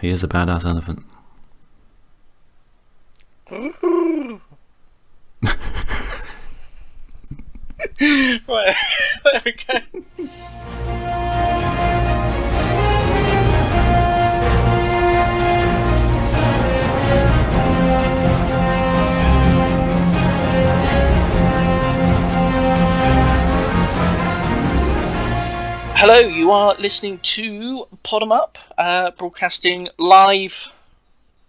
He is a badass elephant. Right, there we go. Hello, you are listening to Pod 'em Up, broadcasting live.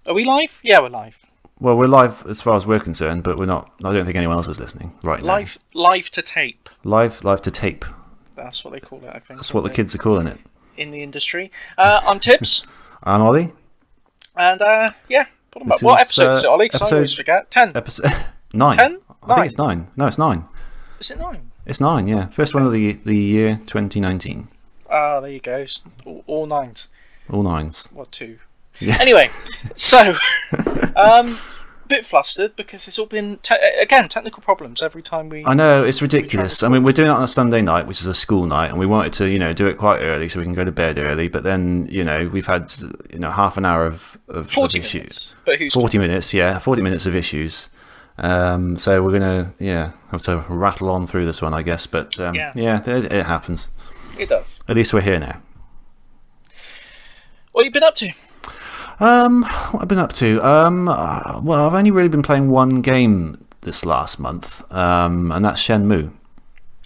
Are we live? Yeah, we're live. Well, we're live as far as we're concerned, but we're not. I don't think anyone else is listening right now. Live to tape. Live to tape. That's what they call it, I think. That's what the kids are calling it. In the industry. I'm Tibbs. I'm Ollie. And, yeah, Pod 'em Up. What episode is it, Ollie? Because I always forget. 10. Episode 9. 10? I think it's 9. No, it's 9. Is it 9? It's 9, yeah. First one of the year 2019. Ah, there you go. All nines. All 9s. What, 2? Yeah. Anyway, so, bit flustered because it's all been, again, technical problems every time we... I know, it's ridiculous. I mean, we're doing it on a Sunday night, which is a school night, and we wanted to, do it quite early so we can go to bed early, but then, we've had, half an hour of 40 issues. minutes. But who's 40 minutes, yeah. 40 minutes of issues. So we're going to, have to rattle on through this one, I guess, but, it happens. It does. At least we're here now. What have you been up to? What I've been up to? Well, I've only really been playing one game this last month, and that's Shenmue.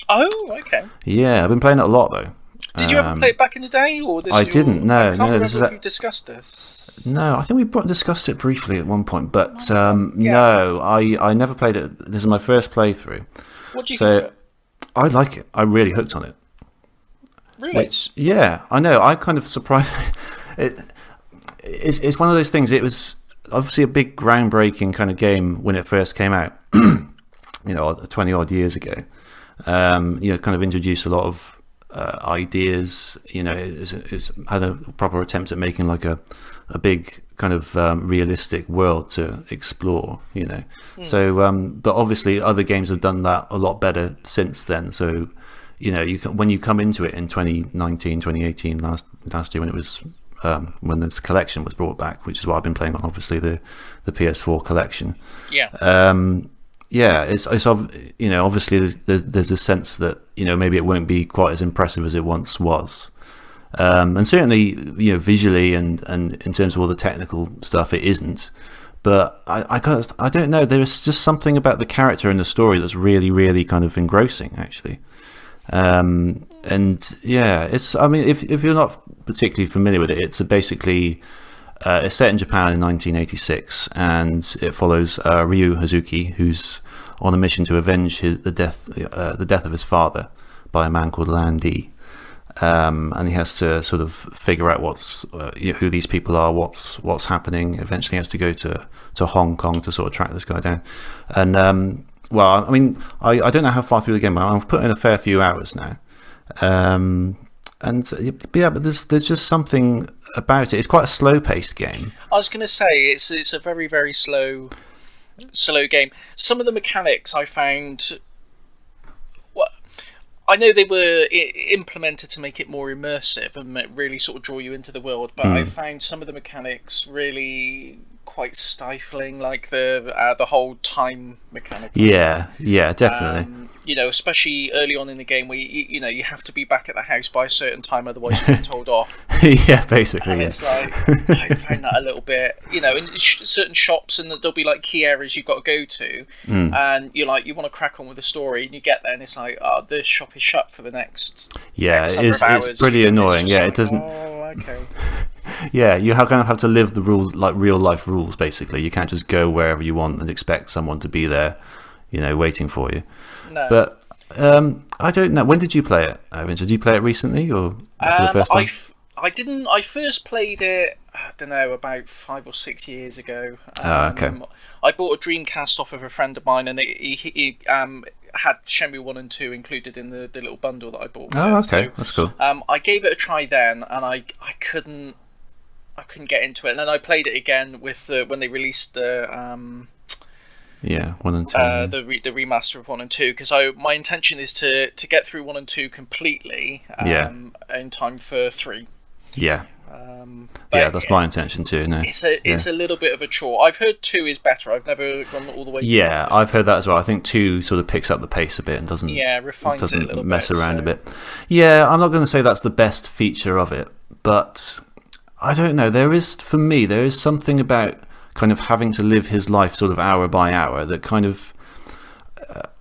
Oh, okay. Yeah, I've been playing it a lot, though. Did you ever play it back in the day? Or this I didn't, no. I can't remember if you discussed this. No, I think we discussed it briefly at one point, but no, I never played it. This is my first playthrough. What do you think of it? I like it. I really hooked on it. Really? Yeah, I know. I kind of surprised. It's one of those things. It was obviously a big groundbreaking kind of game when it first came out, 20 odd years ago. Kind of introduced a lot of ideas. It's had a proper attempt at making like a big kind of realistic world to explore. So but obviously other games have done that a lot better since then. So when you come into it in 2019, 2018, last year when it was. When this collection was brought back, which is what I've been playing on, obviously the PS4 collection. Yeah. It's obviously there's a sense that maybe it won't be quite as impressive as it once was, and certainly visually and in terms of all the technical stuff it isn't. But I don't know. There's just something about the character and the story that's really, really kind of engrossing, actually. And yeah, it's. I mean, if you're not particularly familiar with it, it's basically it's set in Japan in 1986, and it follows Ryu Hazuki, who's on a mission to avenge the death of his father by a man called Lan Di, and he has to sort of figure out who these people are, what's happening. Eventually, he has to go to Hong Kong to sort of track this guy down, and. Well, I mean, I don't know how far through the game, but I've put in a fair few hours now. But there's just something about it. It's quite a slow-paced game. I was going to say, it's a very, very slow game. Some of the mechanics I found... Well, I know they were implemented to make it more immersive and really sort of draw you into the world, but I found some of the mechanics really... quite stifling, like the whole time mechanic. Yeah, definitely. Especially early on in the game where you have to be back at the house by a certain time, otherwise you get told off. Yeah, basically. And it's like I find that a little bit, in certain shops, and there'll be like key areas you've got to go to, and you want to crack on with the story, and you get there, and it's like, oh, the shop is shut for the next. Yeah, it's pretty annoying. Yeah, it doesn't. Oh, okay. Yeah, you kind of have to live the rules, like real life rules, basically. You can't just go wherever you want and expect someone to be there, waiting for you. No. But I don't know. When did you play it, Vincent? Did you play it recently or for the first time? I didn't. I first played it, I don't know, about 5 or 6 years ago. Okay. I bought a Dreamcast off of a friend of mine, and he had Shenmue 1 and 2 included in the little bundle that I bought. Oh, okay. So, that's cool. I gave it a try then, and I couldn't get into it. And then I played it again with when they released the 1 and 2. The remaster of 1 and 2, because my intention is to get through 1 and 2 completely in time for 3. Yeah. Yeah, that's my intention too. No, it's a little bit of a chore. I've heard 2 is better. I've never gone all the way. Yeah, I've heard that as well. I think 2 sort of picks up the pace a bit and doesn't refines it a little mess bit, around a bit. Yeah, I'm not going to say that's the best feature of it, but I don't know. There is something about kind of having to live his life sort of hour by hour that kind of,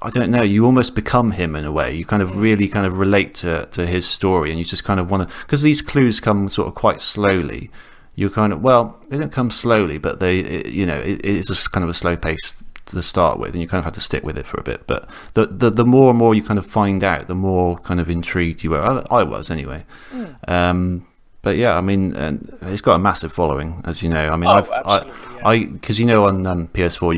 I don't know, you almost become him in a way. You kind of really kind of relate to his story, and you just kind of want to, because these clues come sort of quite slowly. You kind of, well, they don't come slowly, but it's just kind of a slow pace to start with, and you kind of have to stick with it for a bit. But the more and more you kind of find out, the more kind of intrigued you were. I was anyway. But yeah, I mean, it's got a massive following, as you know. I mean, because on PS4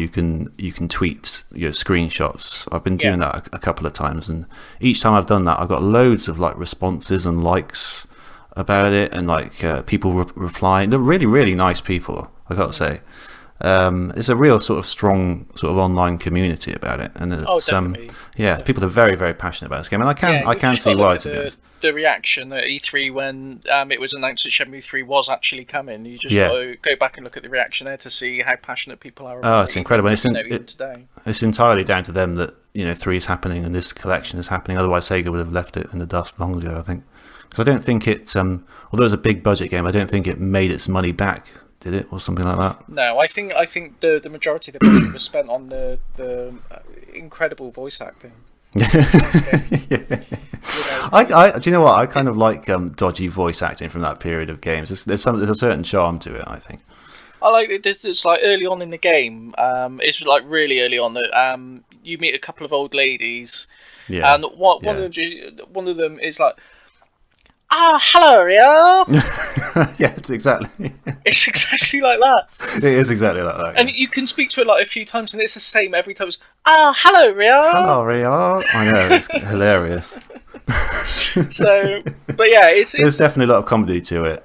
you can tweet your screenshots. I've been doing that a couple of times, and each time I've done that, I've got loads of like responses and likes about it, and like people replying. They're really, really nice people, I got to say. It's a real sort of strong sort of online community about it, and it's, definitely. People are very, very passionate about this game, and I can see why. To be honest, the reaction at E3 when it was announced that Shenmue 3 was actually coming, you just got to go back and look at the reaction there to see how passionate people are about it. It's incredible. Even today. It's entirely down to them that 3 is happening and this collection is happening. Otherwise, Sega would have left it in the dust long ago, I think. Because I don't think it, although it was a big budget game, I don't think it made its money back, did it, or something like that? No, I think the majority of the budget was spent on the incredible voice acting. Do you know what? I kind of like dodgy voice acting from that period of games. There's a certain charm to it, I think. I like it. It's like early on in the game. It's like really early on that you meet a couple of old ladies, and one of them is like, hello, yeah. Yes, exactly. It's exactly like that. It is exactly like that. And you can speak to it like a few times, and it's the same every time. It's, hello, Ria. Hello, Ria. I know, it's hilarious. So, but yeah, there's definitely a lot of comedy to it.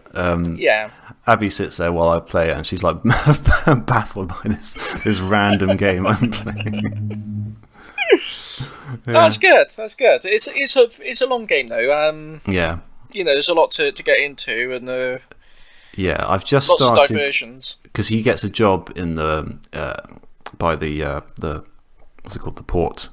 Yeah. Abby sits there while I play it, and she's like baffled by this random game I'm playing. That's good. It's a long game though. Yeah. There's a lot to get into, and I've just lots started, of diversions. Because he gets a job in by the what's it called, the port,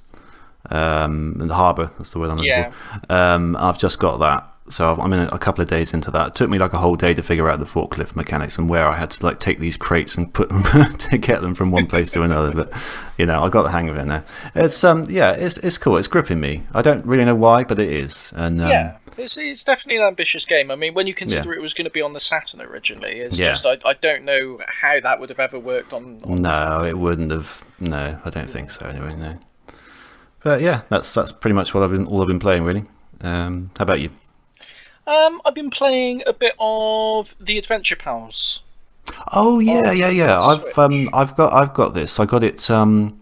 in the harbour. That's the word I'm looking for. I've just got that, so I'm in a couple of days into that. It took me like a whole day to figure out the forklift mechanics and where I had to like take these crates and put them to get them from one place to another. But I got the hang of it now. It's it's cool. It's gripping me. I don't really know why, but it is. And it's definitely an ambitious game. I mean, when you consider it was going to be on the Saturn originally, it's just I don't know how that would have ever worked on no, the Saturn. It wouldn't have. No, I don't think so. Anyway, no. But yeah, that's pretty much what I've been playing really. How about you? I've been playing a bit of the Adventure Pals. Oh yeah. I've got this. I got it. Do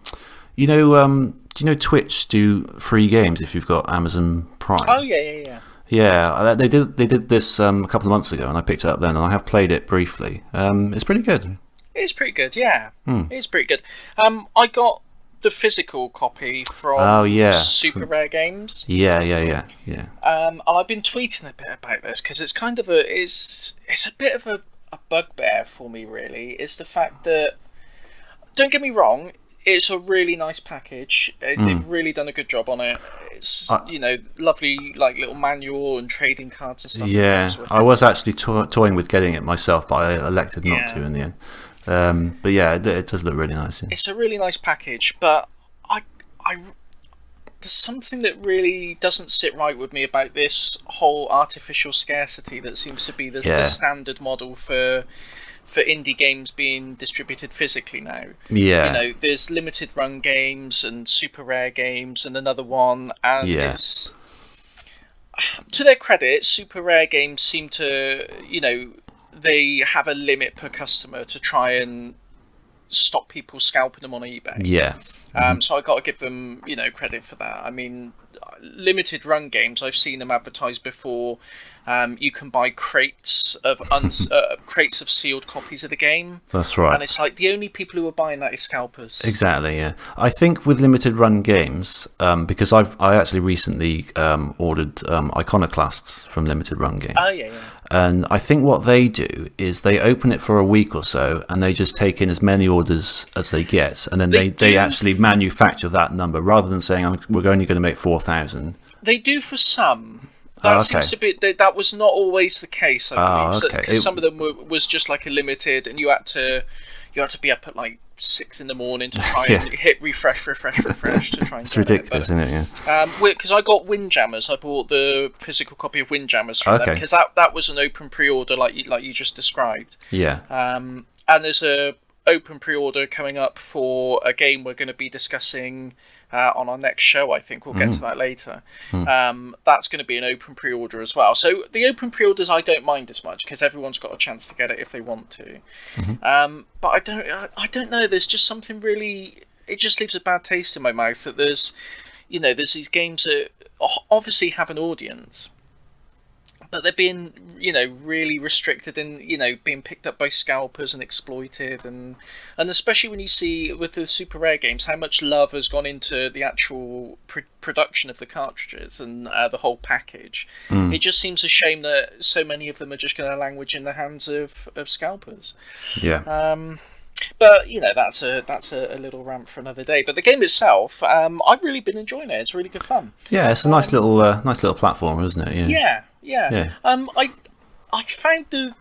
you know Twitch do free games if you've got Amazon Prime? Oh yeah. Yeah, they did this a couple of months ago, and I picked it up then, and I have played it briefly. It's pretty good. It's pretty good, yeah. It's pretty good. I got the physical copy from Super Rare Games. Yeah. And I've been tweeting a bit about this because it's kind of it's a bit of a bugbear for me, really. It's the fact that, don't get me wrong, it's a really nice package. They've really done a good job on it. It's lovely like little manual and trading cards and stuff. Yeah, I was actually toying with getting it myself, but I elected not to in the end. But yeah, it does look really nice. Yeah. It's a really nice package, but there's something that really doesn't sit right with me about this whole artificial scarcity that seems to be the standard model for indie games being distributed physically now. Yeah. There's limited run games and super rare games and another one, and it's, to their credit, super rare games seem to, they have a limit per customer to try and stop people scalping them on eBay. Yeah. So I got to give them, credit for that. I mean, limited run games, I've seen them advertised before. You can buy crates of sealed copies of the game. That's right. And it's like the only people who are buying that is scalpers. Exactly. Yeah. I think with limited run games, because I actually recently ordered Iconoclasts from limited run games. Oh yeah. And I think what they do is they open it for a week or so, and they just take in as many orders as they get, and then they actually manufacture that number rather than saying we're only going to make 4,000. They do for some. That seems to be that was not always the case, I believe. Because some of them was just like a limited, and you had to be up at like 6 in the morning to try and hit refresh to try and it's ridiculous, isn't it? Yeah. Because I got Windjammers, I bought the physical copy of Windjammers from them because that was an open pre-order like you just described. Yeah. And there's a open pre-order coming up for a game we're going to be discussing on our next show. I think we'll get to that later. That's going to be an open pre-order as well. So the open pre-orders I don't mind as much because everyone's got a chance to get it if they want to. But I don't know. There's just something really. It just leaves a bad taste in my mouth that there's these games that obviously have an audience, but they're being really restricted and being picked up by scalpers and exploited, and especially when you see with the super rare games how much love has gone into the actual production of the cartridges and the whole package. It just seems a shame that so many of them are just going to languish in the hands of scalpers. But that's a little rant for another day. But the game itself, I've really been enjoying it. It's really good fun. Yeah, it's a nice little platformer, isn't it? Yeah. I found the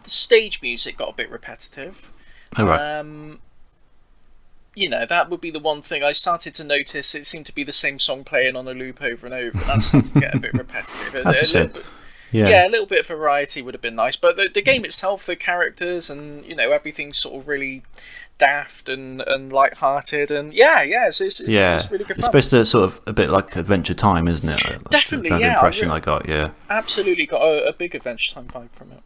stage music got a bit repetitive. Oh, right. That would be the one thing I started to notice. It seemed to be the same song playing on a loop over and over, and that started to get a bit repetitive. That's a shame. Yeah, a little bit of variety would have been nice. But the game itself, the characters, and everything's sort of really daft and light-hearted, and it's really good fun. It's supposed to sort of a bit like Adventure Time, isn't it? That's definitely, the impression I got. Yeah, absolutely got a big Adventure Time vibe from it.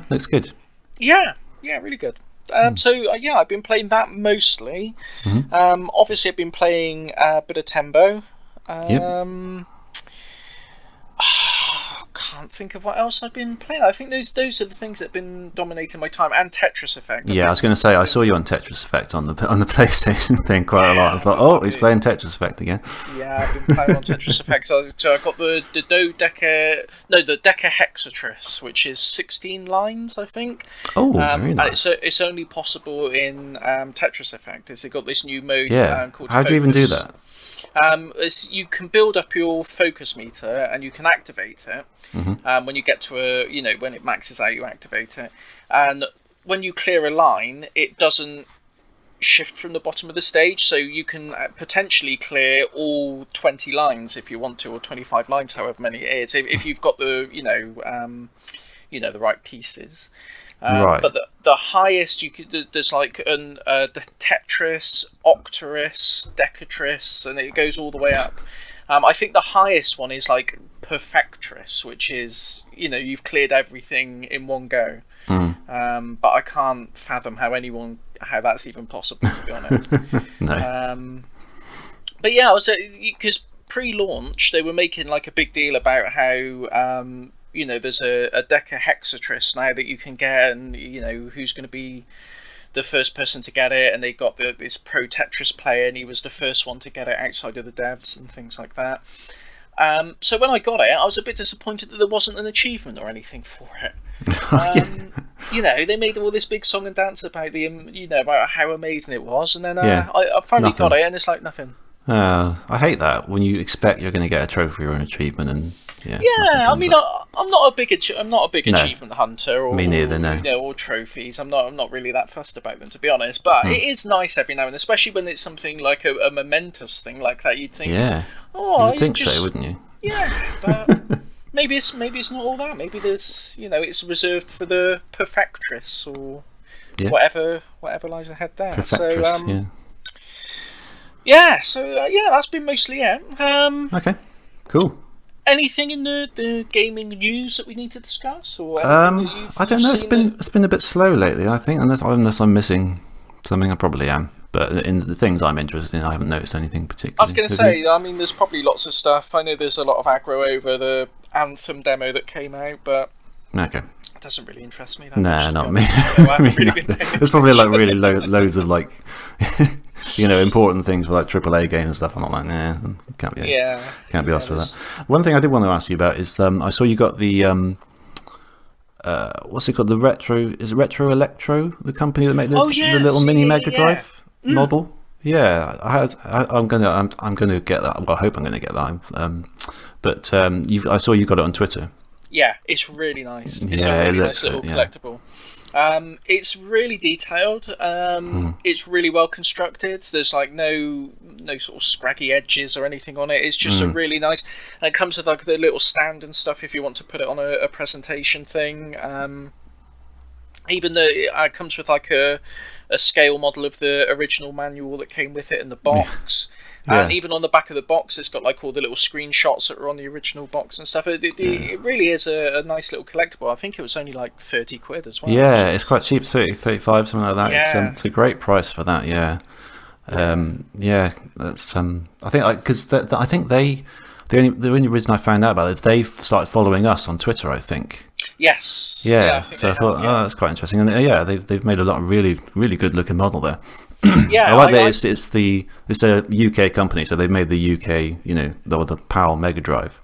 Looks good. Yeah, really good. So I've been playing that mostly. Obviously, I've been playing a bit of Tembo. Can't think of what else I've been playing. I think those are the things that have been dominating my time, and Tetris Effect. I was going to say I saw you on Tetris Effect on the PlayStation thing quite a lot. I thought, he's playing Tetris Effect again. Yeah, I've been playing on Tetris Effect. So I got the Decahexatrice, which is 16 lines, I think. Oh, very nice. And it's only possible in Tetris Effect. It's got this new mode called How do you even do that? You can build up your focus meter and you can activate it. When you get to when it maxes out, you activate it, and when you clear a line, it doesn't shift from the bottom of the stage, so you can potentially clear all 20 lines if you want to, or 25 lines, however many it is, if you've got the the right pieces. Right. But the highest you could, there's like the Tetris, Octaris, Decatrice, and it goes all the way up. I think the highest one is like Perfectris, which is you've cleared everything in one go. But I can't fathom how that's even possible, to be honest. No. But yeah, because pre-launch they were making like a big deal about how there's a Decahexatrice now that you can get, and who's going to be the first person to get it, and they got this pro Tetris player, and he was the first one to get it outside of the devs and things like that. So when I got it, I was a bit disappointed that there wasn't an achievement or anything for it. They made all this big song and dance about about how amazing it was, and then I finally got it, and it's like nothing. I hate that when you expect you're going to get a trophy or an achievement, and I mean, I'm not a big achievement hunter, or me neither, no. Or trophies. I'm not really that fussed about them, to be honest. But it is nice every now and then, especially when it's something like a momentous thing like that. You'd think, you would think so, wouldn't you? Yeah, but maybe it's not all that. Maybe there's it's reserved for the Perfectress or whatever lies ahead there. Perfectress, that's been mostly it. Okay, cool. Anything in the gaming news that we need to discuss, or I don't know. It's been a bit slow lately, I think, unless I'm missing something. I probably am, but in the things I'm interested in, I haven't noticed anything particular. I was going to say, I mean, there's probably lots of stuff. I know there's a lot of aggro over the Anthem demo that came out, but okay, it doesn't really interest me that much. Nah, not me. So I haven't really been paying there's probably like really loads of like important things for like AAA games and stuff. I'm not like, nah, can't be asked for that. One thing I did want to ask you about is I saw you got the what's it called? The Retro Electro, the company that made the little mini Mega Drive model. Yeah, I'm gonna get that. Well, I hope I'm gonna get that. But I saw you got it on Twitter. Yeah, it's really nice. It's a really nice little collectible. It's really detailed. It's really well constructed. There's like no sort of scraggy edges or anything on it. It's just a really nice. And it comes with like the little stand and stuff if you want to put it on a presentation thing. Even though it comes with like a scale model of the original manual that came with it in the box. Yeah. And even on the back of the box, it's got like all the little screenshots that are on the original box and stuff. It really is a nice little collectible. I think it was only like 30 quid as well. Yeah, it's quite cheap, 30, 35, something like that. Yeah. It's a great price for that. Yeah, that's I think because I think the only reason I found out about it is they started following us on Twitter, I think. Yes. Yeah. So I thought, that's quite interesting, and they've made a lot of really really good looking model there. Yeah, I like that it's a UK company, so they've made the UK, the PAL Mega Drive.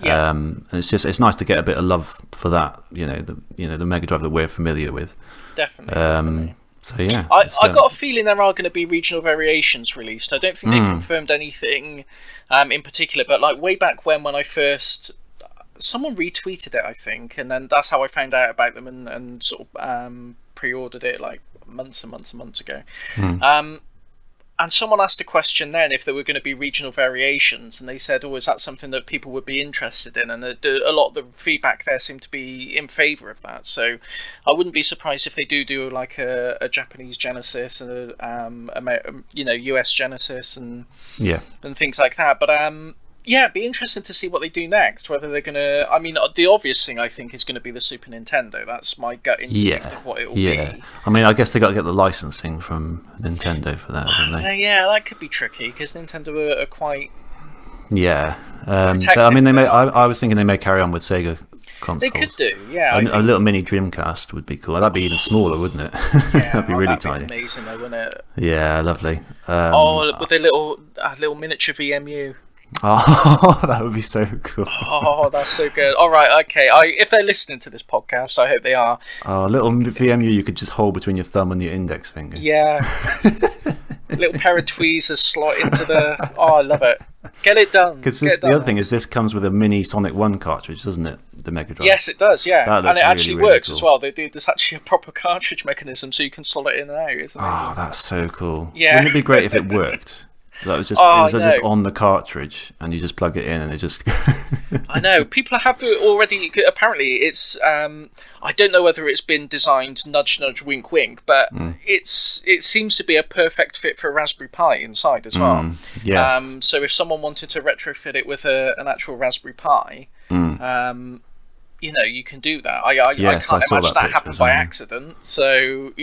Yeah. And it's nice to get a bit of love for that, the Mega Drive that we're familiar with. Definitely. So yeah, I got a feeling there are going to be regional variations released. I don't think they confirmed anything in particular, but like way back when I first, someone retweeted it, I think, and then that's how I found out about them and sort of pre-ordered it like months and months and months ago. And someone asked a question then if there were going to be regional variations, and they said, is that something that people would be interested in? And a lot of the feedback there seemed to be in favour of that. So I wouldn't be surprised if they do like a Japanese Genesis and US Genesis and things like that. But it'd be interesting to see what they do next. Whether they're gonna, the obvious thing I think is going to be the Super Nintendo. That's my gut instinct of what it will be. I mean, I guess they got to get the licensing from Nintendo for that, don't they? Yeah, that could be tricky because Nintendo are quite. Yeah, I mean, I was thinking they may carry on with Sega consoles. They could do, yeah. A little mini Dreamcast would be cool. That'd be even smaller, wouldn't it? That'd be really tiny. That'd be amazing, though, wouldn't it? Yeah, lovely. With a little miniature VMU. Oh, that would be so cool. Oh, that's so good. All right, okay. If they're listening to this podcast, I hope they are. Oh, a little VMU you could just hold between your thumb and your index finger. Yeah. A little pair of tweezers slot into the... Oh, I love it. Get it done. Because the other thing is this comes with a mini Sonic 1 cartridge, doesn't it? The Mega Drive. Yes, it does, yeah. And it actually really works cool. as well. There's actually a proper cartridge mechanism so you can slot it in and out. It's amazing. Oh, that's so cool. Yeah. Wouldn't it be great if it worked? That was just, it was just on the cartridge, and you just plug it in, and it just. I know people have already. Apparently, it's. I don't know whether it's been designed nudge nudge wink wink, but it seems to be a perfect fit for a Raspberry Pi inside as well. Yes. So if someone wanted to retrofit it with an actual Raspberry Pi, you can do that. I can't imagine that happened by accident. So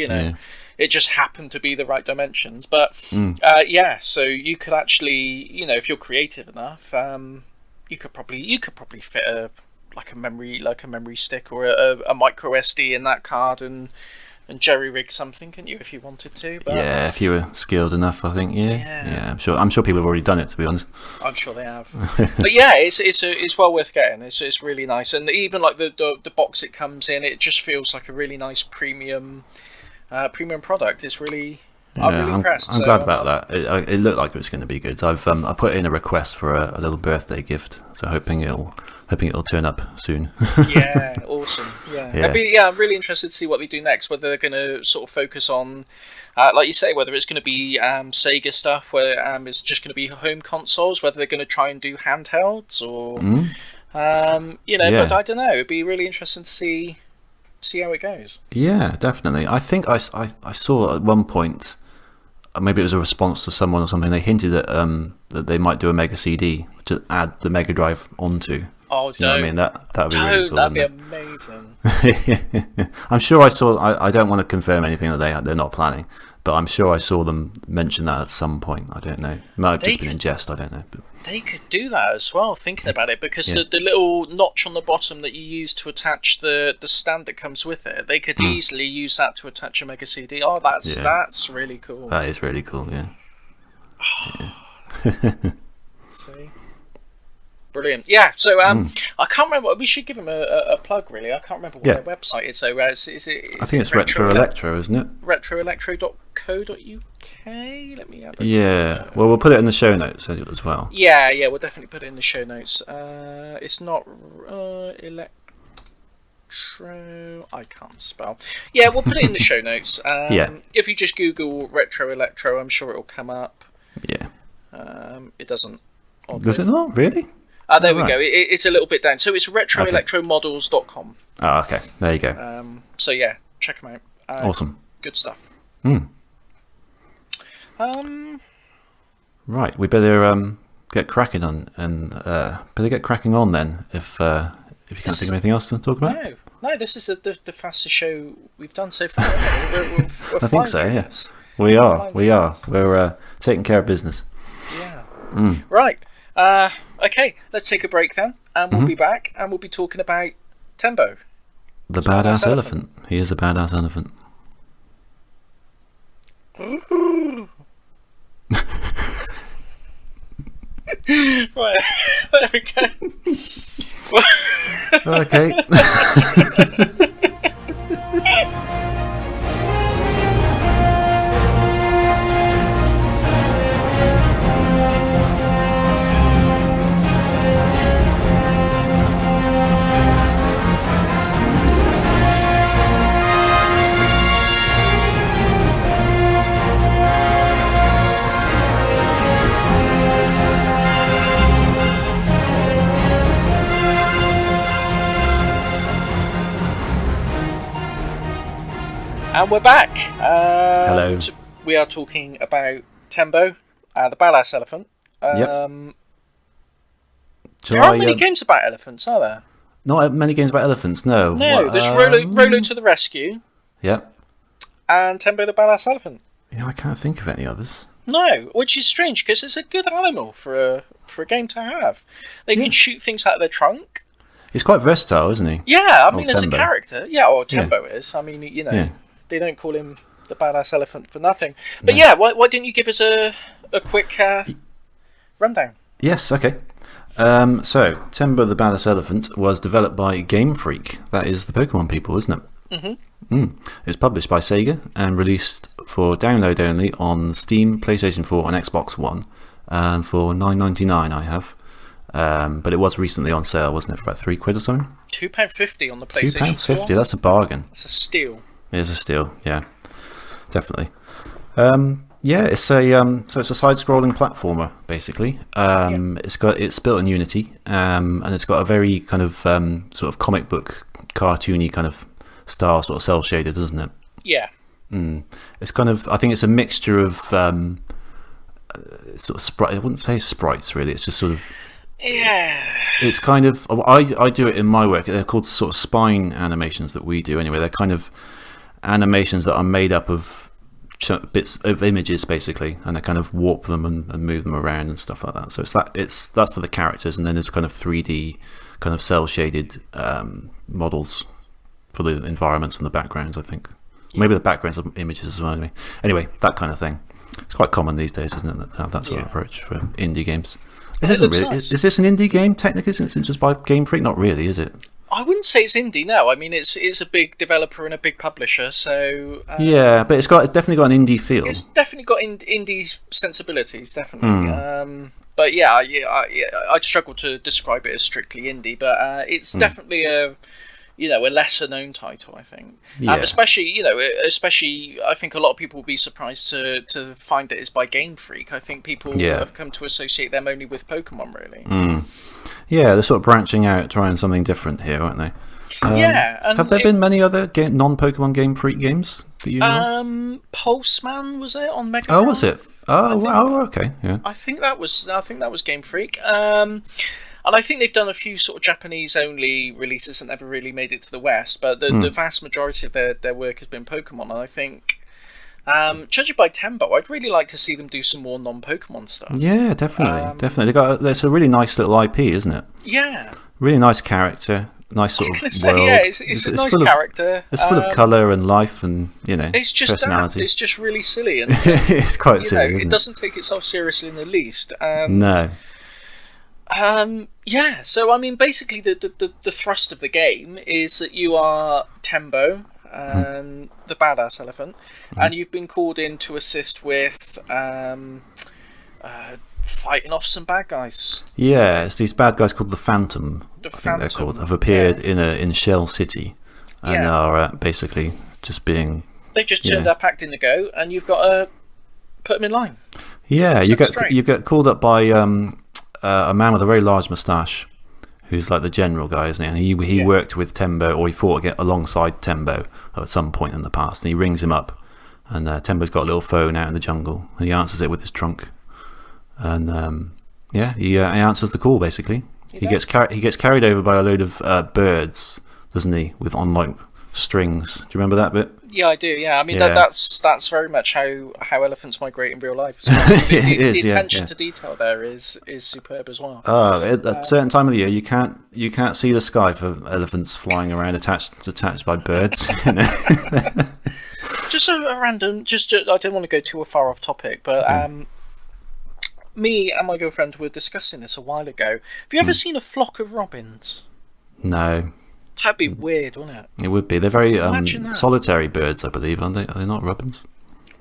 it just happened to be the right dimensions. But so you could actually, if you're creative enough, you could probably fit a memory stick or a micro SD in that card and jerry rig something, couldn't you, if you wanted to? But, yeah, if you were skilled enough, I think. Yeah. I'm sure people have already done it, to be honest. I'm sure they have. But yeah, it's well worth getting. It's really nice, and even like the box it comes in, it just feels like a really nice premium product. It's really. I'm really impressed. I'm glad about that. It looked like it was going to be good. I put in a request for a little birthday gift, so hoping it'll turn up soon. Yeah, awesome. Yeah. I'm really interested to see what they do next. Whether they're going to sort of focus on, like you say, whether it's going to be Sega stuff, where it's just going to be home consoles, whether they're going to try and do handhelds, or But I don't know. It'd be really interesting to see how it goes. Yeah, definitely. I think I saw at one point. Maybe it was a response to someone or something. They hinted that they might do a Mega CD to add the Mega Drive onto. Oh, do you know what I mean? That would be really cool. That'd be amazing. I'm sure I saw. I don't want to confirm anything that they're not planning, but I'm sure I saw them mention that at some point. I don't know. It might have just been in jest. I don't know. But they could do that as well, thinking about it, because the little notch on the bottom that you use to attach the stand that comes with it, they could easily use that to attach a Mega CD. Oh, that's really cool. That is really cool, yeah. See? Brilliant. Yeah, so I can't remember. We should give them a plug, really. I can't remember what their website is. So is it? I think it's Retro Electro, isn't it? retroelectro.co.uk. Let me have a Yeah. Well, we'll put it in the show notes as well. Yeah, we'll definitely put it in the show notes. It's not electro. I can't spell. Yeah, we'll put it in the show notes. If you just Google Retro Electro, I'm sure it'll come up. Yeah. It doesn't. Does it not? Really? There we go. It's a little bit down. So it's retroelectromodels.com. Oh, okay. There you go. So yeah, check them out. Awesome. Good stuff. Right, we better get cracking on then. If you can't think of anything else to talk about. No, this is the fastest show we've done so far. We're I think so. Yeah, this. we are. We're taking care of business. Yeah. Right. Okay, let's take a break then, and we'll be back, and we'll be talking about Tembo. The Badass Elephant. He is a badass elephant. Right, there we go. Okay. And we're back. Hello. We are talking about Tembo, the Badass Elephant. There aren't many games about elephants, are there? Not many games about elephants, no. No, there's Rolo to the Rescue. Yep. And Tembo the Badass Elephant. Yeah, I can't think of any others. No, which is strange because it's a good animal for a game to have. They can shoot things out of their trunk. He's quite versatile, isn't he? Yeah, I mean, as Tembo. a character. Yeah, or Tembo is. I mean, they don't call him the Badass Elephant for nothing. But why didn't you give us a quick rundown? Yes, okay. So, Tembo the Badass Elephant was developed by Game Freak. That is the Pokemon people, isn't it? It's published by Sega and released for download only on Steam, PlayStation 4 and Xbox One for $9.99 I have. But it was recently on sale, wasn't it, for about £3 or something? £2.50 on the PlayStation Store. £2.50, that's a bargain. It's a steal. It is a steal, yeah, definitely. It's a side-scrolling platformer basically. It's built in Unity, and it's got a very kind of sort of comic book, cartoony kind of style, sort of cell shaded, doesn't it? Yeah. It's kind of, I think it's a mixture of sort of sprite. I wouldn't say sprites really. It's just sort of. Yeah. It's kind of, I do it in my work. They're called sort of spine animations that we do anyway. They're kind of animations that are made up of bits of images basically, and they kind of warp them and move them around and stuff like that. So that's for the characters, and then there's kind of 3D kind of cell shaded models for the environments and the backgrounds, I think. Maybe the backgrounds of images as well. Anyway, that kind of thing. It's quite common these days, isn't it, to have that sort of approach for indie games. Is this an indie game technically, since it's just by Game Freak? Not really, is it? I wouldn't say it's indie. No, I mean it's a big developer and a big publisher. So but it's definitely got an indie feel. It's definitely got indie sensibilities, definitely. But I'd struggle to describe it as strictly indie. But it's definitely a lesser known title, I think. Especially I think a lot of people will be surprised to find it is by Game Freak. I think people have come to associate them only with Pokemon, really. Yeah, they're sort of branching out, trying something different here, aren't they? Have there been many other non-Pokemon Game Freak games that you know? Pulseman, was it on Mega? Oh, was it? Oh, okay. Yeah. I think that was Game Freak. And I think they've done a few sort of Japanese-only releases that never really made it to the West, but the vast majority of their work has been Pokemon, and I think, judging by Tembo, I'd really like to see them do some more non-Pokemon stuff. Yeah, definitely. It's a really nice little IP, isn't it? Yeah. Really nice character. nice I sort was of going to say, world. yeah, it's a nice full character. It's full of colour and life and It's just personality. It's just really silly, and It's quite silly, isn't it doesn't take itself seriously in the least. And, No. yeah. So I mean, basically, the thrust of the game is that you are Tembo, the Badass Elephant, and you've been called in to assist with fighting off some bad guys. Yeah, it's these bad guys called the Phantom. The I think they're Phantom, called. Have appeared in Shell City, and are basically just being. They just turned up acting to go, and you've got to put them in line. Yeah, Set you get called up by a man with a very large moustache, who's like the general guy, isn't he? And he worked with Tembo, or he fought alongside Tembo at some point in the past. And he rings him up, and Tembo's got a little phone out in the jungle, and he answers it with his trunk. And he answers the call basically. He gets carried over by a load of birds, doesn't he? On like strings. Do you remember that bit? Yeah, I do. Yeah, I mean that's very much how elephants migrate in real life. So the attention to detail there is superb as well. Oh, at a certain time of the year, you can't see the sky for elephants flying around attached by birds. You know? Just a random. I don't want to go too far off topic, but me and my girlfriend were discussing this a while ago. Have you ever seen a flock of robins? No. That'd be weird, wouldn't it? It would be. They're very solitary birds, I believe, aren't they? Are they not robins?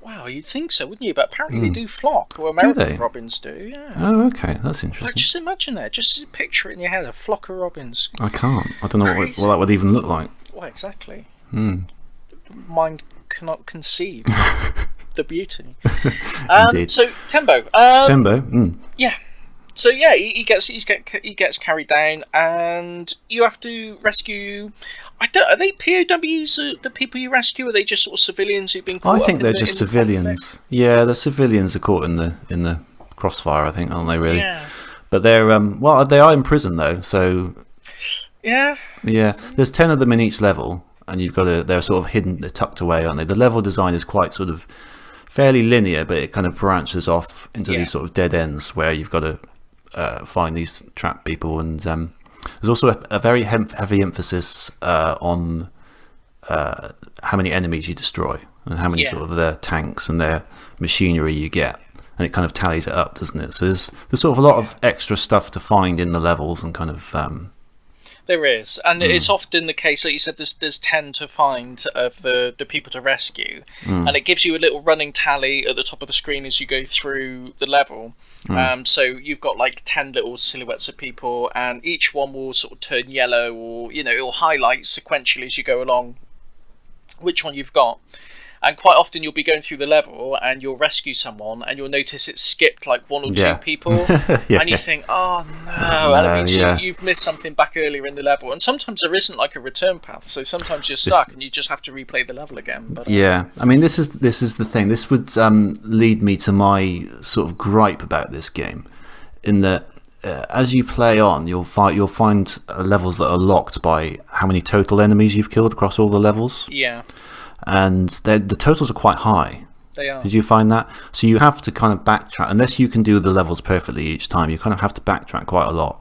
Wow, you'd think so, wouldn't you? But apparently they do flock, or American robins do, yeah. Oh, okay, that's interesting. Like, just imagine that. Just picture it in your head, a flock of robins. I can't. I don't know what that would even look like. Well, exactly. Mind cannot conceive the beauty. Indeed. So, Tembo. Yeah. So yeah, he gets carried down, and you have to rescue. Are they POWs? The people you rescue? Are they just sort of civilians who've been caught? I think they're just civilians. Yeah, the civilians are caught in the crossfire. I think, aren't they? Really? Yeah. But they're they are in prison though. So yeah. There's 10 of them in each level, and they're sort of hidden. They're tucked away, aren't they? The level design is quite sort of fairly linear, but it kind of branches off into these sort of dead ends where you've got to find these trapped people, and there's also a very heavy emphasis on how many enemies you destroy and how many sort of their tanks and their machinery you get, and it kind of tallies it up, doesn't it? So there's sort of a lot of extra stuff to find in the levels, and kind of there is, and it's often the case, like you said, there's 10 to find of the people to rescue, and it gives you a little running tally at the top of the screen as you go through the level. So you've got like 10 little silhouettes of people, and each one will sort of turn yellow, or it'll highlight sequentially as you go along which one you've got. And quite often you'll be going through the level and you'll rescue someone and you'll notice it's skipped like one or two people, and you think, oh no, and it means you've missed something back earlier in the level. And sometimes there isn't like a return path, so sometimes you're stuck and you just have to replay the level again. But I mean, this is the thing. This would lead me to my sort of gripe about this game, in that as you play on, you'll find levels that are locked by how many total enemies you've killed across all the levels. Yeah. And the totals are quite high. They are. Did you find that? So you have to kind of backtrack, unless you can do the levels perfectly each time. You kind of have to backtrack quite a lot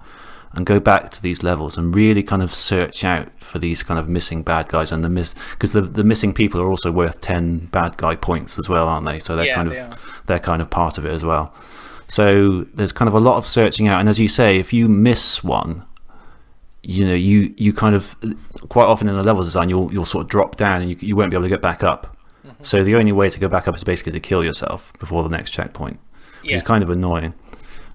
and go back to these levels and really kind of search out for these kind of missing bad guys, and because the missing people are also worth 10 bad guy points as well, aren't they? So they're kind of part of it as well. So there's kind of a lot of searching out, and as you say, if you miss one, you kind of, quite often in the level design, you'll sort of drop down and you won't be able to get back up. So the only way to go back up is basically to kill yourself before the next checkpoint, which is kind of annoying.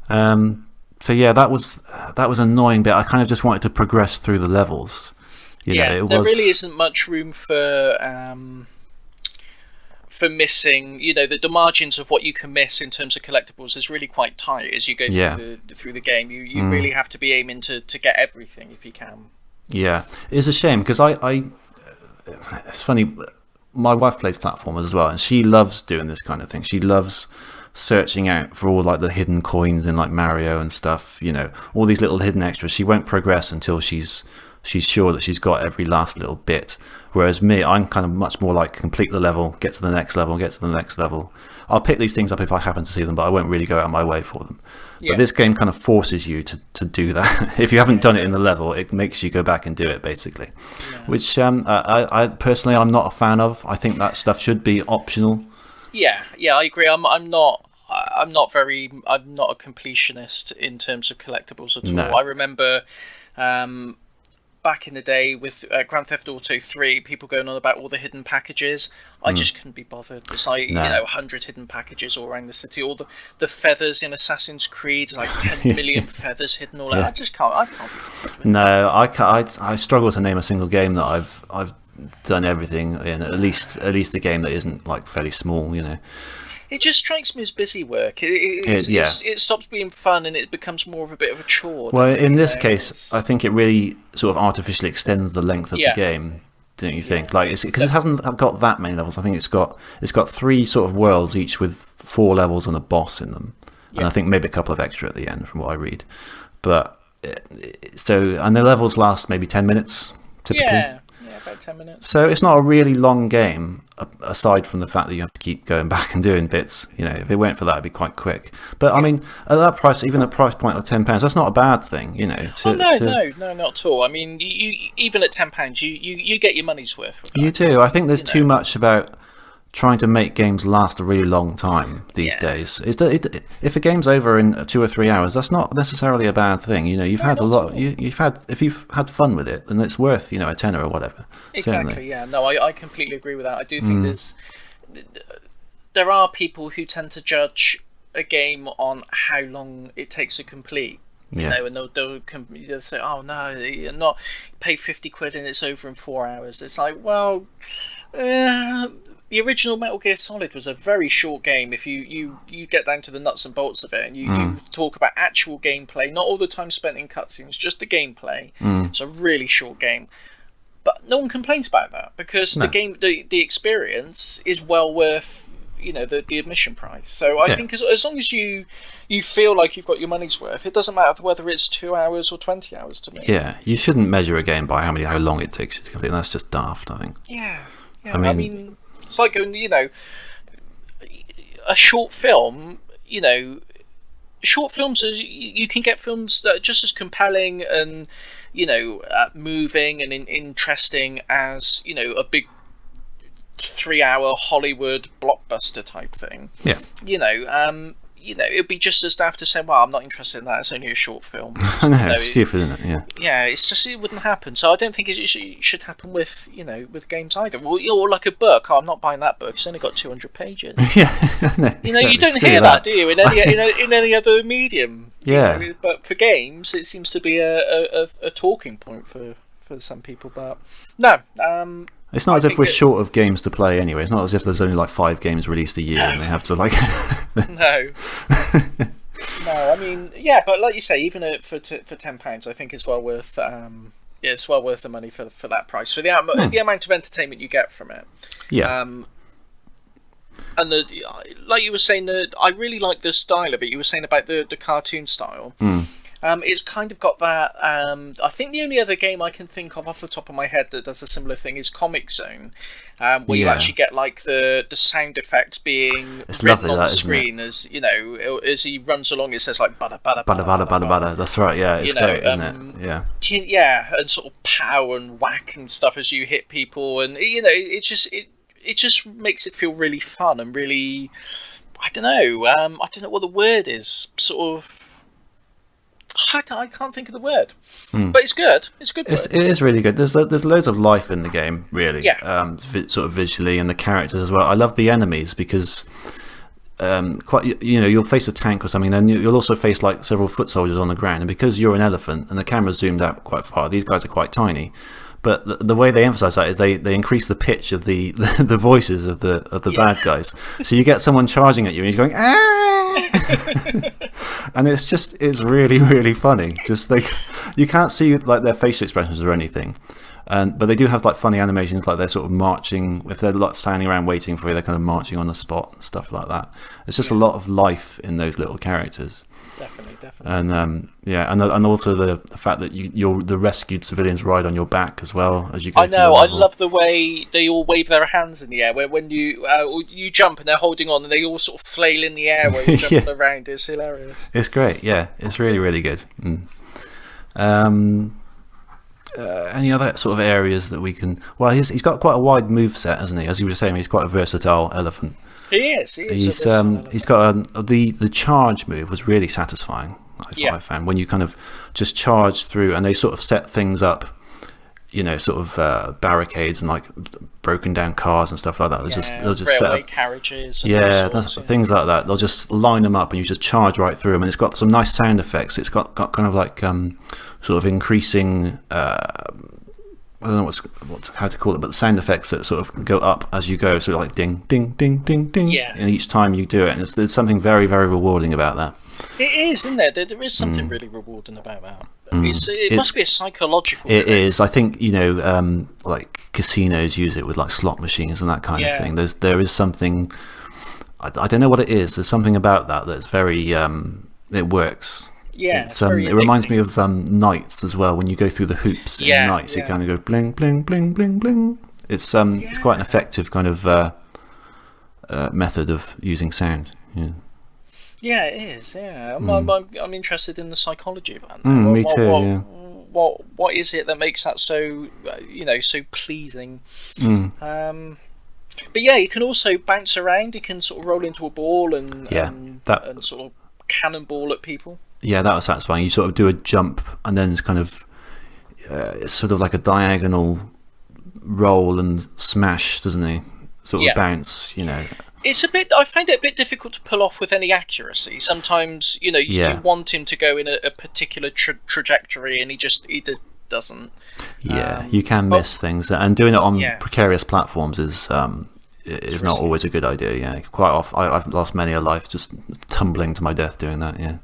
So yeah, that was an annoying bit. I kind of just wanted to progress through the levels. There really isn't much room for missing, the margins of what you can miss in terms of collectibles is really quite tight as you go through the game. You really have to be aiming to get everything if you can. Yeah, it's a shame because it's funny, my wife plays platformers as well, and she loves doing this kind of thing. She loves searching out for all like the hidden coins in like Mario and stuff, all these little hidden extras. She won't progress until she's she's sure that she's got every last little bit. Whereas me, I'm kind of much more like complete the level, get to the next level, get to the next level. I'll pick these things up if I happen to see them, but I won't really go out of my way for them. Yeah. But this game kind of forces you to do that. If you haven't done it in the level, it makes you go back and do it, basically. Yeah. Which I personally, I'm not a fan of. I think that stuff should be optional. Yeah, I agree. I'm not a completionist in terms of collectibles at all. No. I remember back in the day with Grand Theft Auto 3, people going on about all the hidden packages. I just couldn't be bothered. It's like 100 hidden packages all around the city. All the feathers in Assassin's Creed, like 10 million feathers hidden all out. I just can't. I can't be no, I can't. I struggle to name a single game that I've done everything in. At least a game that isn't like fairly small. It just strikes me as busy work. It stops being fun and it becomes more of a bit of a chore. Well, in this case, I think it really sort of artificially extends the length of the game, don't you think? Like, because it hasn't got that many levels. I think it's got 3 sort of worlds, each with 4 levels and a boss in them, and I think maybe a couple of extra at the end, from what I read. But and the levels last maybe 10 minutes typically. Yeah, about 10 minutes. So it's not a really long game, aside from the fact that you have to keep going back and doing bits. If it went for that, it'd be quite quick. But I mean, at that price, even the price point of £10, that's not a bad thing. No, not at all. I mean, you even at £10, you get your money's worth. You do. I think there's too much about trying to make games last a really long time these days. If a game's over in 2 or 3 hours, that's not necessarily a bad thing. You've had a lot. If you've had fun with it, then it's worth a tenner or whatever. Exactly. Certainly. Yeah. No, I completely agree with that. I do think there are people who tend to judge a game on how long it takes to complete. And they'll say, "Oh no, you're not pay £50 and it's over in 4 hours." It's like, well. The original Metal Gear Solid was a very short game. If you get down to the nuts and bolts of it, and you talk about actual gameplay, not all the time spent in cutscenes, just the gameplay. It's a really short game, but no one complains about that because the game, the experience is well worth the admission price. So I think as long as you feel like you've got your money's worth, it doesn't matter whether it's 2 hours or 20 hours to me. Yeah, you shouldn't measure a game by how long it takes you to complete. That's just daft, I think. Yeah. I mean it's like going, a short film, short films, you can get films that are just as compelling and, moving and interesting as, a big 3-hour Hollywood blockbuster type thing. Yeah. It'd be just as daft to say, well, I'm not interested in that, it's only a short film. It's stupid, isn't it? Yeah. Yeah, it's just, it wouldn't happen. So I don't think it should happen with, with games either. Or like a book, I'm not buying that book, it's only got 200 pages. Yeah. No, you don't hear that, do you, in any other medium? Yeah. But for games, it seems to be a talking point for some people. But no, it's not as if we're short of games to play anyway. It's not as if there's only like 5 games released a year and they have to like... No. No, I mean, yeah, but like you say, even for £10, I think it's well worth... it's well worth the money for that price. For the amount of entertainment you get from it. Yeah. And like you were saying, I really like the style of it. You were saying about the cartoon style. It's kind of got that. I think the only other game I can think of off the top of my head that does a similar thing is Comic Zone, where you actually get like the sound effects being written on the screen as as he runs along. It says like bada bada bada bada bada bada. That's right. Yeah, it's great, isn't it? Yeah. Yeah, and sort of pow and whack and stuff as you hit people, and it just makes it feel really fun and really. I don't know. I don't know what the word is. Sort of. I can't think of the word, but it's good. It's a good word. It is really good. There's loads of life in the game, really. Yeah. Sort of visually, and the characters as well. I love the enemies because, you'll face a tank or something, then you'll also face like several foot soldiers on the ground, and because you're an elephant and the camera's zoomed out quite far, these guys are quite tiny. But the way they emphasise that is they increase the pitch of the voices of the bad guys. So you get someone charging at you and he's going and it's really, really funny. Just you can't see like their facial expressions or anything, but they do have like funny animations, like they're sort of marching. If they're like standing around waiting for you, they're kind of marching on the spot and stuff like that. It's just a lot of life in those little characters. Definitely. And and also the fact that the rescued civilians ride on your back as well as you go. I know. Through the I level. love the way they all wave their hands in the air when you jump and they're holding on, and they all sort of flail in the air while you're jumping around. It's hilarious. It's great. Yeah, it's really, really good. Any other sort of areas that we can? Well, he's got quite a wide move set, hasn't he? As you were saying, he's quite a versatile elephant. He is. He's got the charge move was really satisfying. I found when you kind of just charge through, and they sort of set things up, sort of barricades and like broken down cars and stuff like that. They'll just set up carriages. And things like that. They'll just line them up, and you just charge right through them. And it's got some nice sound effects. It's got kind of like sort of increasing. I don't know how to call it, but the sound effects that sort of go up as you go, sort of like ding, ding, ding, ding, ding. Yeah. And each time you do it, and there's something very, very rewarding about that. It is, isn't there? There is something really rewarding about that. It must be a psychological It trick. is. I think like casinos use it with like slot machines and that kind of thing. There is something. I don't know what it is. There's something about that that's very. It works. Yeah, it reminds me of Knights as well. When you go through the hoops in Knights, it kind of goes bling, bling, bling, bling, bling. It's quite an effective kind of method of using sound. Yeah. Yeah, it is. Yeah, I'm interested in the psychology of that. Me too. What is it that makes that so so pleasing? But yeah, you can also bounce around. You can sort of roll into a ball and sort of cannonball at people. Yeah, that was satisfying. You sort of do a jump, and then it's kind of it's sort of like a diagonal roll and smash, doesn't he? Sort of bounce, It's a bit. I find it a bit difficult to pull off with any accuracy. Sometimes, you want him to go in a particular trajectory, and he just doesn't. Yeah, you can miss things, and doing it on precarious platforms is not always a good idea. Yeah, quite often I've lost many a life just tumbling to my death doing that. Yeah.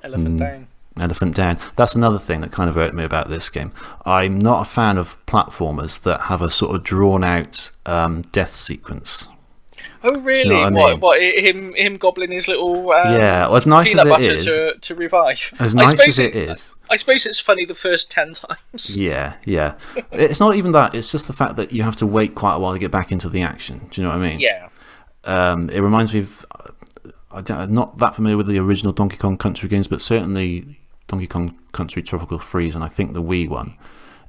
Elephant down. That's another thing that kind of hurt me about this game. I'm not a fan of platformers that have a sort of drawn out death sequence. Oh really? You know what I mean? What him gobbling his little as nice peanut as butter it is, to revive. As nice as it is. I suppose it's funny the first 10 times. Yeah. It's not even that. It's just the fact that you have to wait quite a while to get back into the action. Do you know what I mean? Yeah. It reminds me of. I'm not that familiar with the original Donkey Kong Country games, but certainly Donkey Kong Country Tropical Freeze, and I think the Wii one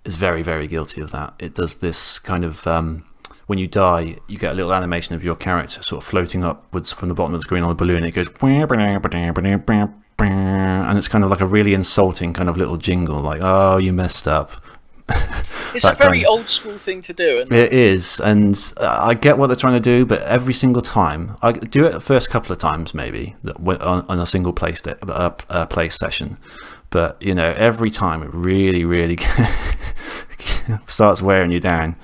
is very, very guilty of that. It does this kind of when you die, you get a little animation of your character sort of floating upwards from the bottom of the screen on a balloon. It goes, and it's kind of like a really insulting kind of little jingle, like, "Oh, you messed up." It's a very old school thing to do. It is, and I get what they're trying to do, but every single time, I do it the first couple of times maybe on a single play session, but every time it really, really starts wearing you down.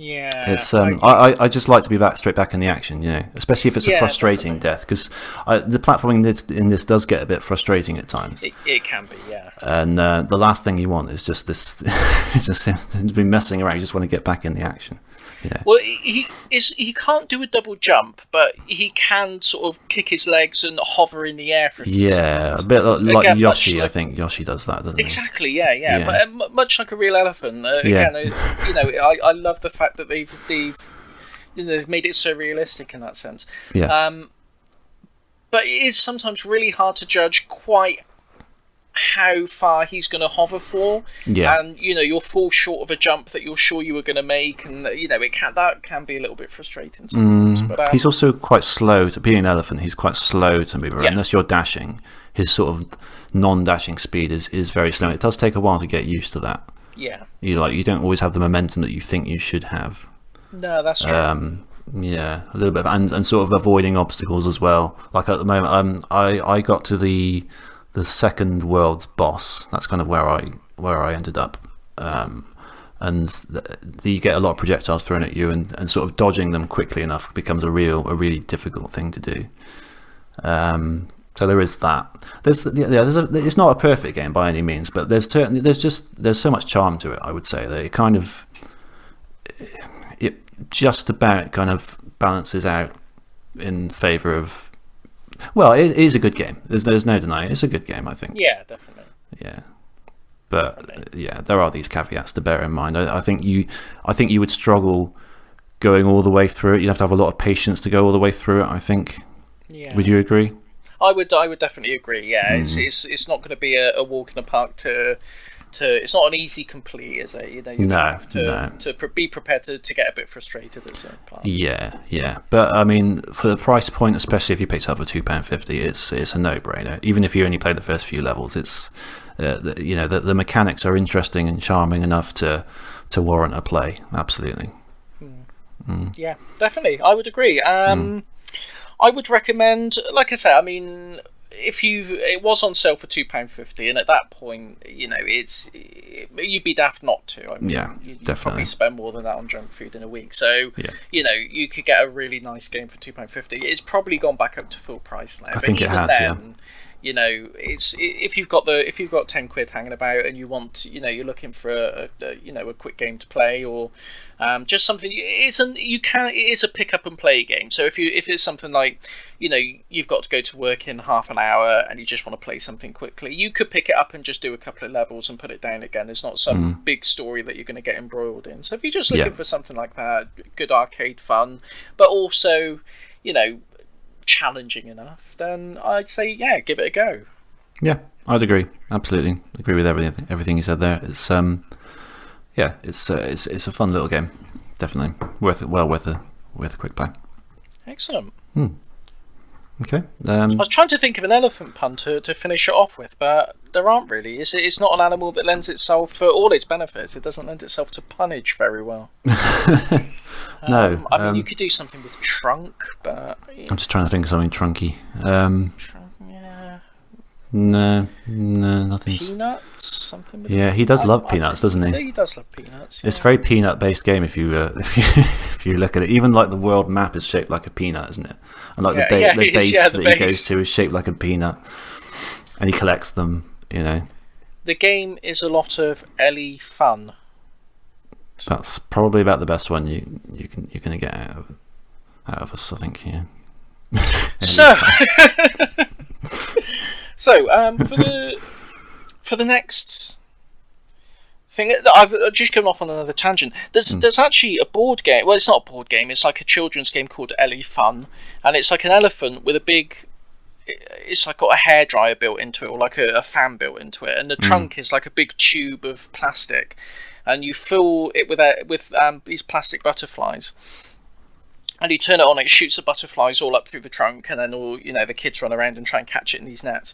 Yeah, it's I just like to be straight back in the action, especially if it's a frustrating death, because the platforming in this does get a bit frustrating at times. It can be, yeah. And the last thing you want is just this, just to be messing around. You just want to get back in the action. Well, he can't do a double jump, but he can sort of kick his legs and hover in the air for a few seconds. A bit like Yoshi. I think Yoshi does that, doesn't he? Exactly, yeah. But, much like a real elephant. Again, I love the fact that they've made it so realistic in that sense. Yeah. But it is sometimes really hard to judge quite how far he's going to hover for, and you'll fall short of a jump that you're sure you were going to make, and that can be a little bit frustrating sometimes. But he's also quite slow to be an elephant. He's quite slow to move around unless you're dashing. His sort of non-dashing speed is very slow. It does take a while to get used to that. Yeah, you don't always have the momentum that you think you should have. No, that's true. Yeah, a little bit, and sort of avoiding obstacles as well. Like at the moment, I got to the second world boss. That's kind of where I ended up, and you get a lot of projectiles thrown at you, and sort of dodging them quickly enough becomes a really difficult thing to do. So there is that. It's not a perfect game by any means, but there's so much charm to it. I would say that it just about kind of balances out in favour of Well, it is a good game. There's no denying it's a good game, I think. Yeah, definitely. Yeah. But yeah, there are these caveats to bear in mind. I think you would struggle going all the way through it. You'd have to have a lot of patience to go all the way through it, I think. Yeah. Would you agree? I would definitely agree. Yeah, it's not going to be a walk in the park to. It's not an easy complete, is it? You have to be prepared to get a bit frustrated at certain parts. Yeah. But I mean, for the price point, especially if you pick it up for £2.50, it's a no-brainer. Even if you only play the first few levels, it's the mechanics are interesting and charming enough to warrant a play. Absolutely. Yeah, definitely. I would agree. I would recommend, like I said, I mean, it was on sale for £2.50, and at that point, you'd be daft not to. I mean, you'd definitely probably spend more than that on junk food in a week. So, you could get a really nice game for £2.50. It's probably gone back up to full price now. I think it has. It's if you've got £10 hanging about and you want, you're looking for a quick game to play, or just something. It is a pick up and play game. So if it's something like, you've got to go to work in half an hour and you just want to play something quickly, you could pick it up and just do a couple of levels and put it down again. There's not some big story that you're going to get embroiled in. So if you're just looking for something like that, good arcade fun, but also, challenging enough, then I'd say give it a go. Yeah, I'd agree. Absolutely agree with everything you said there. It's it's a fun little game. Definitely worth a quick play. Excellent. Okay. I was trying to think of an elephant pun to finish it off with, but there aren't really. It's not an animal that lends itself, for all its benefits, it doesn't lend itself to punnage very well. No. I mean, you could do something with trunk, but I'm just trying to think of something trunky. Yeah. No, nothing. Peanuts, something. With he does love peanuts, doesn't he? He does love peanuts. It's a very peanut-based game if you if you look at it. Even like the world map is shaped like a peanut, isn't it? And like the base that he goes to is shaped like a peanut, and he collects them. The game is a lot of Ellie fun. That's probably about the best one you're gonna get out of us, I think. Yeah. So, for the next thing, I've just come off on another tangent. There's actually a board game. Well, it's not a board game. It's like a children's game called Ellie Fun, and it's like an elephant with a big. It's like got a hairdryer built into it, or like a fan built into it, and the trunk is like a big tube of plastic, and you fill it with these plastic butterflies. And you turn it on, it shoots the butterflies all up through the trunk, and then all the kids run around and try and catch it in these nets.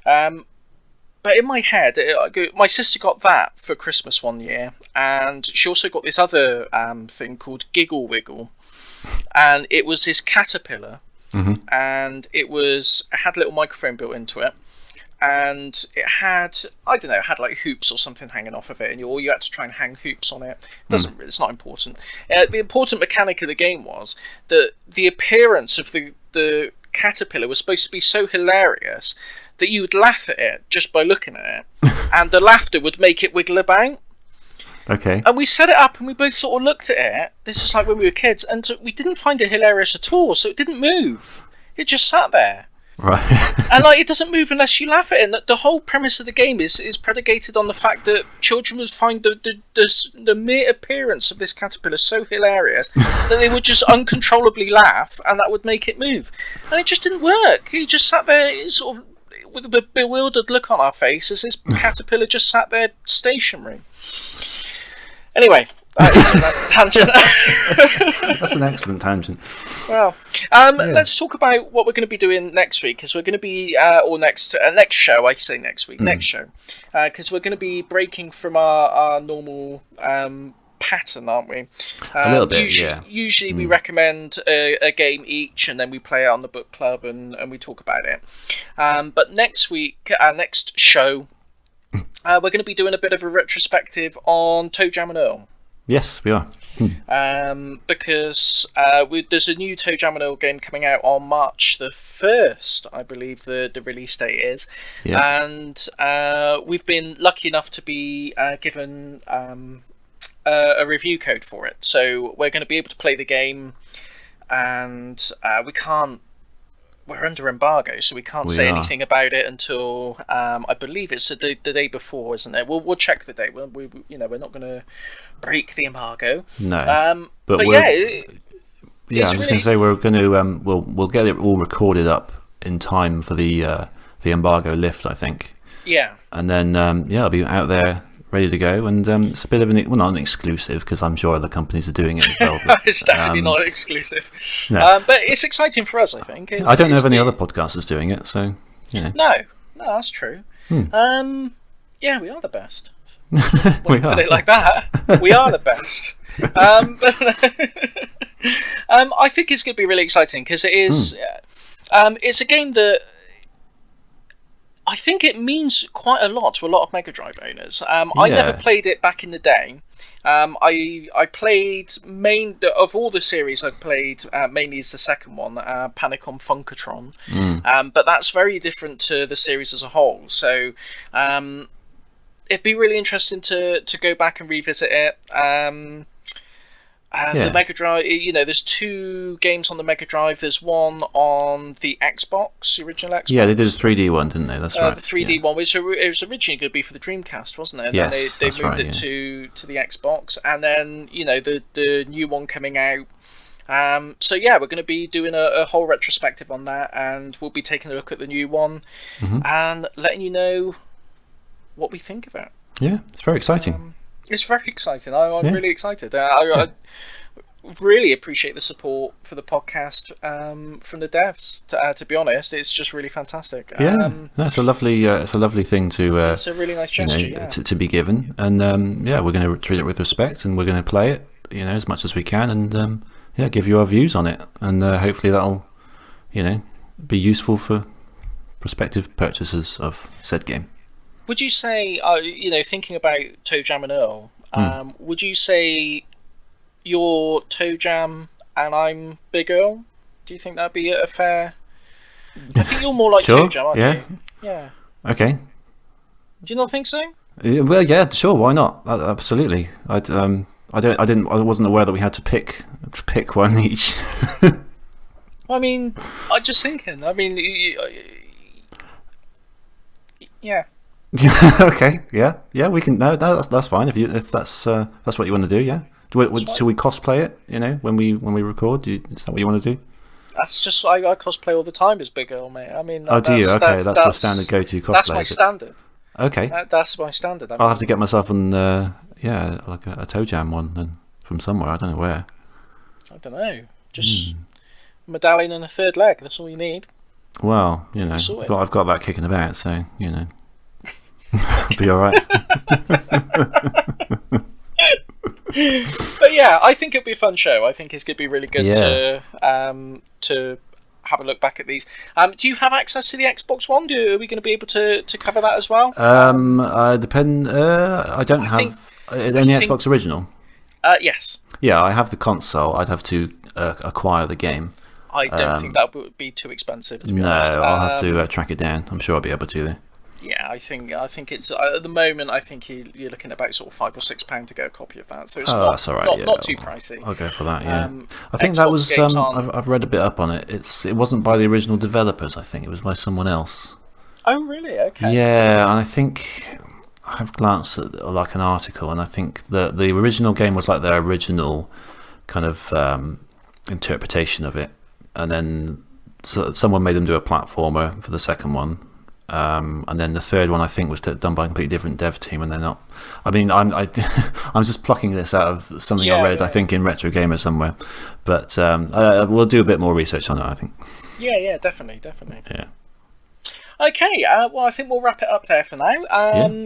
But in my head, my sister got that for Christmas one year, and she also got this other thing called Giggle Wiggle, and it was this caterpillar, and it had a little microphone built into it, and it had like hoops or something hanging off of it, and you had to try and hang hoops on it. It's not important. The important mechanic of the game was that the appearance of the caterpillar was supposed to be so hilarious that you would laugh at it just by looking at it, and the laughter would make it wiggle about. Okay. And we set it up, and we both sort of looked at it. This was like when we were kids, and we didn't find it hilarious at all. So it didn't move. It just sat there. Right. And it doesn't move unless you laugh at it. And the whole premise of the game is predicated on the fact that children would find the mere appearance of this caterpillar so hilarious that they would just uncontrollably laugh, and that would make it move. And it just didn't work. He just sat there sort of with a bewildered look on our face as this caterpillar just sat there stationary. Anyway, that is a tangent. That's an excellent tangent. Well, let's talk about what we're going to be doing next week, because we're going to be, or next show, I say next week, next show, because we're going to be breaking from our normal pattern, aren't we? A little bit, yeah. Usually we recommend a game each, and then we play it on the book club, and we talk about it. But next week, next show, we're going to be doing a bit of a retrospective on Toe Jam and Earl. Yes, we are. Because there's a new Toe Jam and Earl game coming out on March the 1st, I believe the release date is. Yeah. And we've been lucky enough to be given a review code for it. So we're going to be able to play the game, and we're we're under embargo, so we can't say anything about it until I believe it's the day before, isn't it? We'll check the date. We're not going to break the embargo. No, but yeah, I was going to say we're going to we'll get it all recorded up in time for the embargo lift, I think. Yeah. And then it'll be out there ready to go, and it's a bit of not an exclusive, because I'm sure other companies are doing it as well. But, it's definitely not exclusive. No. But it's exciting for us, I think. I don't know of any other podcasters doing it, so No, that's true. Yeah, we are the best. We put it like that. We are the best. I think it's going to be really exciting, because it is. It's a game that I think it means quite a lot to a lot of Mega Drive owners. I never played it back in the day. I played of all the series I've played, mainly is the second one, Panic on Funkatron. But that's very different to the series as a whole. So it'd be really interesting to go back and revisit it. The Mega Drive, there's 2 games on the Mega Drive. There's one on the Xbox, the original Xbox. Yeah, they did a 3D one, didn't they? That's right. The 3D one it was originally going to be for the Dreamcast, wasn't it? And then they moved it to the Xbox, and then the new one coming out. So we're going to be doing a whole retrospective on that, and we'll be taking a look at the new one and letting you know what we think of it. Yeah, it's very exciting. It's very exciting. I'm really excited. I really appreciate the support for the podcast from the devs. To be honest, it's just really fantastic. Yeah, that's a lovely. It's a lovely thing to. It's a really nice gesture. To be given, and we're going to treat it with respect, and we're going to play it, as much as we can, and give you our views on it, and hopefully that'll, be useful for prospective purchasers of said game. Would you say, thinking about Toe Jam and Earl, would you say you're Toe Jam and I'm Big Earl? Do you think that'd be a fair? I think you're more like Toe Jam, aren't you? Yeah. Okay. Do you not think so? Well, yeah, sure. Why not? Absolutely. I wasn't aware that we had to pick one each. I mean, I'm just thinking. I mean, yeah. Okay. Yeah. We can. No, that's fine. If that's what you want to do. Yeah. Should we cosplay it? When we record, is that what you want to do? That's just I cosplay all the time as Big Earl, mate. I mean, do you? Okay, that's your standard go-to cosplay. That's my standard. Okay. That's my standard. I'll have to get myself on like a Toe Jam one then from somewhere. I don't know where. I don't know. Just a medallion and a third leg. That's all you need. Well, I've got that kicking about, so I'll be all right. But yeah, I think it'll be a fun show. I think it's going to be really good to have a look back at these. Do you have access to the Xbox One? Are we going to be able to cover that as well? Depend. I don't have any Xbox original. Yes. Yeah, I have the console. I'd have to acquire the game. I don't think that would be too expensive. To be honest. I'll have to track it down. I'm sure I'll be able to though. Yeah, I think it's at the moment. I think you're looking at about sort of £5 or £6 to get a copy of that. So it's that's all right. Not too pricey. I'll go for that. Yeah, I think that was. I've read a bit up on it. It wasn't by the original developers. I think it was by someone else. Oh really? Okay. Yeah, and I think I've glanced at like an article, and I think the original game was like their original kind of interpretation of it, and then someone made them do a platformer for the second one. And then the third one I think was done by a completely different dev team, and they're not. I mean, I'm just plucking this out of something I read. I think in Retro Gamer somewhere, but we'll do a bit more research on it. I think. Yeah, definitely. Yeah. Okay, well, I think we'll wrap it up there for now.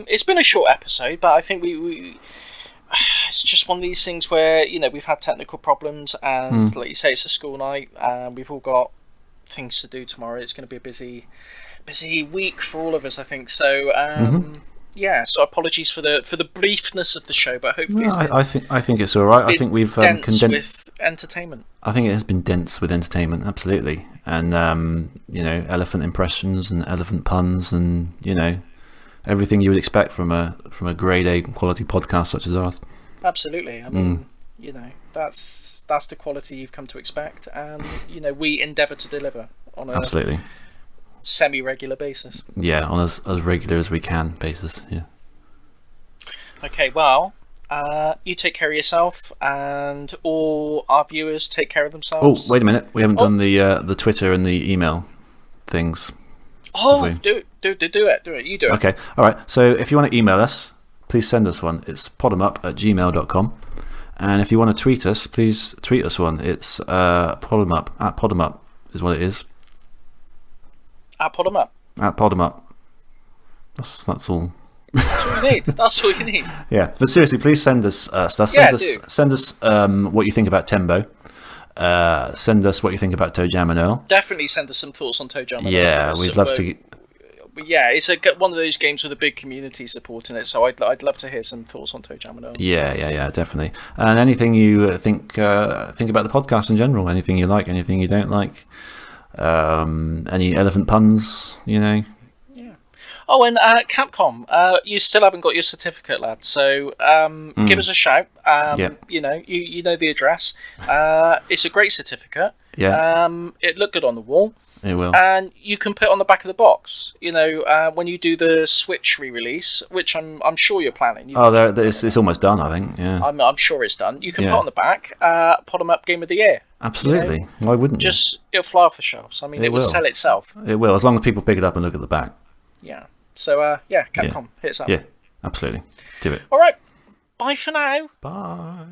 It's been a short episode, but I think we it's just one of these things where we've had technical problems, and like you say, it's a school night, and we've all got things to do tomorrow. It's going to be a busy week for all of us, I think. So so apologies for the briefness of the show, but hopefully I think it's all right. I think we've condensed with entertainment. I think it has been dense with entertainment, absolutely, and elephant impressions and elephant puns, and everything you would expect from a grade A quality podcast such as ours. Absolutely. I mean, that's the quality you've come to expect, and we endeavour to deliver on a Absolutely. semi-regular basis. Yeah, on as regular as we can basis. Yeah. Okay, well, you take care of yourself, and all our viewers take care of Oh, themselves. wait a minute. We haven't done the Twitter and the email things. Oh, do it. You do it. Okay. All right. So if you want to email us, please send us one. It's podemup@gmail.com. And if you want to tweet us, please tweet us one. It's podemup @podemup is what it is. At Podemup. @podemup. That's all. That's all you need. That's all you need. Yeah, but seriously, please send us stuff. Send us what you think about Tembo. Send us what you think about Toe Jam and Earl. Definitely send us some thoughts on Toe Jam. Yeah, we'd love to. Yeah, it's one of those games with a big community support in it, so I'd love to hear some thoughts on Toe Jam and Earl. Yeah, definitely. And anything you think about the podcast in general, anything you like, anything you don't like, any elephant puns, Yeah. Oh, and Capcom, you still haven't got your certificate, lad. So give us a shout. You know the address. It's a great certificate. Yeah. It looked good on the wall. It will. And you can put it on the back of the box. When you do the Switch re-release, which I'm sure you're planning. It's almost done, I think. Yeah. I'm sure it's done. You can put on the back, put them up Game of the Year. Absolutely. Why wouldn't you? It'll fly off the shelves. I mean, it will sell itself. It will, as long as people pick it up and look at the back. Yeah. So, Capcom, hit us up. Yeah, absolutely. Do it. All right. Bye for now. Bye.